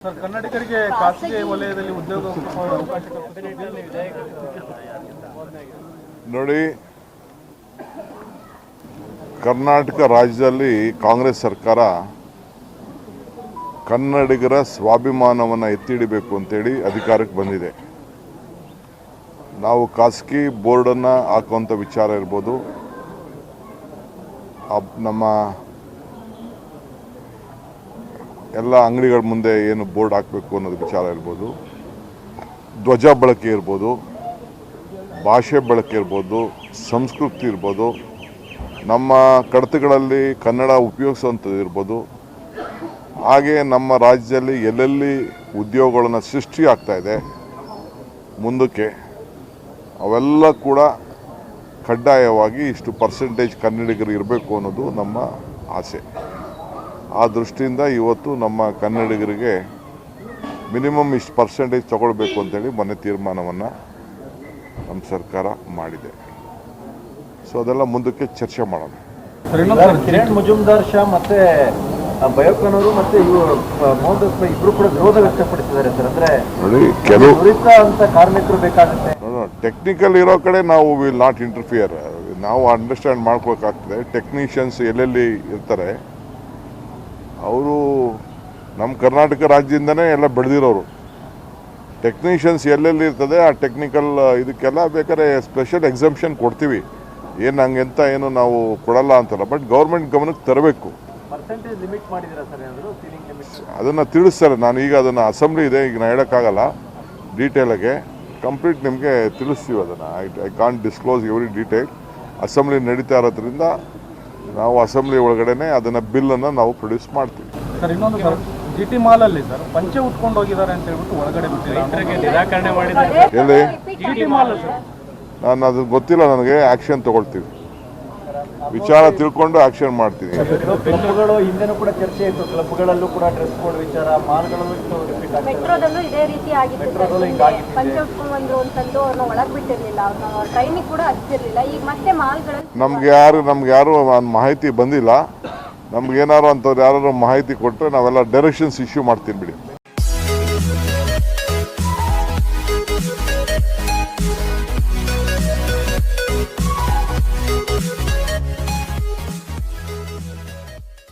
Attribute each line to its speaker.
Speaker 1: Sir, ಕನ್ನಡಿಗರಿಗೆ ಖಾಸಗಿ ವಲಯದಲ್ಲಿ ಉದ್ಯೋಗ ಅವಕಾಶ
Speaker 2: ನೋಡಿ, ಕರ್ನಾಟಕ ರಾಜ್ಯದಲ್ಲಿ ಕಾಂಗ್ರೆಸ್ ಸರ್ಕಾರ ಕನ್ನಡಿಗರ ಸ್ವಾಭಿಮಾನವನ್ನು ಎತ್ತಿ ಹಿಡಿಬೇಕು ಅಂತೇಳಿ ಅಧಿಕಾರಕ್ಕೆ ಬಂದಿದೆ. ನಾವು ಖಾಸಗಿ ಬೋರ್ಡನ್ನು ಹಾಕುವಂಥ ವಿಚಾರ ಇರ್ಬೋದು, ನಮ್ಮ ಎಲ್ಲ ಅಂಗಡಿಗಳ ಮುಂದೆ ಏನು ಬೋರ್ಡ್ ಹಾಕಬೇಕು ಅನ್ನೋದು ವಿಚಾರ ಇರ್ಬೋದು, ಧ್ವಜ ಬಳಕೆ ಇರ್ಬೋದು, ಭಾಷೆ ಬಳಕೆ ಇರ್ಬೋದು, ಸಂಸ್ಕೃತಿ ಇರ್ಬೋದು, ನಮ್ಮ ಕಡತಗಳಲ್ಲಿ ಕನ್ನಡ ಉಪಯೋಗಿಸುವಂಥದ್ದು ಇರ್ಬೋದು, ಹಾಗೆ ನಮ್ಮ ರಾಜ್ಯದಲ್ಲಿ ಎಲ್ಲೆಲ್ಲಿ ಉದ್ಯೋಗಗಳನ್ನು ಸೃಷ್ಟಿ ಆಗ್ತಾಯಿದೆ ಮುಂದಕ್ಕೆ ಅವೆಲ್ಲ ಕೂಡ ಕಡ್ಡಾಯವಾಗಿ ಇಷ್ಟು ಪರ್ಸೆಂಟೇಜ್ ಕನ್ನಡಿಗರು ಇರಬೇಕು ಅನ್ನೋದು ನಮ್ಮ ಆಸೆ. ಆ ದೃಷ್ಟಿಯಿಂದ ಇವತ್ತು ನಮ್ಮ ಕನ್ನಡಿಗರಿಗೆ ಮಿನಿಮಮ್ ಇಷ್ಟು ಪರ್ಸೆಂಟೇಜ್ ತಗೊಳ್ಬೇಕು ಅಂತೇಳಿ ಮೊನ್ನೆ ತೀರ್ಮಾನವನ್ನು ನಮ್ಮ ಸರ್ಕಾರ ಮಾಡಿದೆ. ಸೊ ಅದೆಲ್ಲ ಮುಂದಕ್ಕೆ ಚರ್ಚೆ ಮಾಡೋಣ.
Speaker 3: ಕಿರಣ್ ಮುಜುಮ್ದಾರ್ ಶಾ ಮತ್ತೆ ಬಯೋಕನವರು ಮತ್ತೆ ಇಬ್ರು ಕೂಡ ವಿರೋಧ ವ್ಯಕ್ತಪಡಿಸಿದ್ದಾರೆ ಸರ್. ಅಂದ್ರೆ
Speaker 2: ನೋಡಿ, ಕೆಲವು
Speaker 3: ನುರಿತ ಅಂತ ಕಾರ್ಮಿಕರು ಬೇಕಾಗುತ್ತೆ.
Speaker 2: ಟೆಕ್ನಿಕಲ್ ಇರೋ ಕಡೆ ನಾವು ವಿಲ್ ನಾಟ್ ಇಂಟರ್ಫಿಯರ್. ನಾವು ಅಂಡರ್ಸ್ಟ್ಯಾಂಡ್ ಮಾಡ್ಕೋಬೇಕಾಗ್ತದೆ. ಟೆಕ್ನಿಷಿಯನ್ಸ್ ಎಲ್ಲೆಲ್ಲಿ ಇರ್ತಾರೆ ಅವರು ನಮ್ಮ ಕರ್ನಾಟಕ ರಾಜ್ಯದಿಂದನೇ ಎಲ್ಲ ಬೆಳೆದಿರೋರು. ಟೆಕ್ನಿಷಿಯನ್ಸ್ ಎಲ್ಲೆಲ್ಲಿ ಇರ್ತದೆ ಆ ಟೆಕ್ನಿಕಲ್ ಇದಕ್ಕೆಲ್ಲ ಬೇಕಾದ್ರೆ ಸ್ಪೆಷಲ್ ಎಕ್ಸಂಪ್ಷನ್ ಕೊಡ್ತೀವಿ. ಏನು ಹಂಗೆಂತ ಏನು ನಾವು ಕೊಡಲ್ಲ ಅಂತಲ್ಲ, ಬಟ್ ಗೌರ್ಮೆಂಟ್ ಗಮನಕ್ಕೆ ತರಬೇಕು. ಅದನ್ನು ತಿಳಿಸ್ತಾರೆ. ನಾನು ಈಗ ಅದನ್ನು ಅಸೆಂಬ್ಲಿ ಇದೆ, ಈಗ ನಾನು ಹೇಳೋಕ್ಕಾಗಲ್ಲ ಡೀಟೇಲಾಗೆ. ಕಂಪ್ಲೀಟ್ ನಿಮಗೆ ತಿಳಿಸ್ತೀವಿ ಅದನ್ನು. I can't disclose every detail. Assembly ನಡೀತಾ ಇರೋದ್ರಿಂದ ನಾವು ಅಸೆಂಬ್ಲಿ ಒಳಗಡೆ ಅದನ್ನು ಬಿಲ್ಲನ್ನು ನಾವು ಪ್ರೊಡ್ಯೂಸ್ ಮಾಡ್ತೀವಿ.
Speaker 1: ಸರ್, ಇನ್ನೊಂದು ಸರ್, GT ಮಾಲಲ್ಲಿ ಸರ್ ಪಂಚೆ ಉಟ್ಕೊಂಡು ಹೋಗಿದ್ದಾರೆ ಅಂತ ಹೇಳ್ಬಿಟ್ಟು ಒಳಗಡೆ ನಿರಾಕರಣೆ ಮಾಡಿದ್ದಾರೆ.
Speaker 2: ಎಲ್ಲಿ?
Speaker 1: GT mall sir.
Speaker 2: ನಾನು ಅದು ಗೊತ್ತಿಲ್ಲ, ನನಗೆ ಆ್ಯಕ್ಷನ್ ತೊಗೊಳ್ತೀವಿ. ವಿಚಾರ ತಿಳ್ಕೊಂಡು ಆಕ್ಷನ್ ಮಾಡ್ತೀನಿ.
Speaker 3: ಕ್ಲಬ್ಗಳು ಹಿಂದೆನೂ ಕೂಡ ಚರ್ಚೆ ಇತ್ತು. ಕ್ಲಬ್ಗಳಲ್ಲೂ ಕೂಡ ಡ್ರೆಸ್ ಕೋಡ್ ವಿಚಾರ, ಮಾಲ್ಗಳಲ್ಲೂ
Speaker 4: ಮೆಟ್ರೋದಲ್ಲೂ ಇದೇ ರೀತಿ ಆಗಿತ್ತು. ಪಂಚೆ ಉಟ್ಕೊಂಡು ಬಂದ್ರು ಅಂತಂದು ಅವ್ರನ್ನ ಒಳಗೆ ಬಿಟ್ಟಿರ್ಲಿಲ್ಲ, ಅವ್ರನ್ನ ಟ್ರೈನಿಗೆ ಕೂಡ ಹಚ್ಚಿರ್ಲಿಲ್ಲ. ಈಗ ಮತ್ತೆ ಮಾಲ್ಗಳಲ್ಲಿ
Speaker 2: ನಮ್ಗೆ ಯಾರು ಮಾಹಿತಿ ಬಂದಿಲ್ಲ. ನಮ್ಗೇನಾರು ಅಂಥವ್ರು ಯಾರು ಮಾಹಿತಿ ಕೊಟ್ಟರೆ ನಾವೆಲ್ಲ ಡೈರೆಕ್ಷನ್ಸ್ ಇಶ್ಯೂ ಮಾಡ್ತೀನಿ ಬಿಡಿ.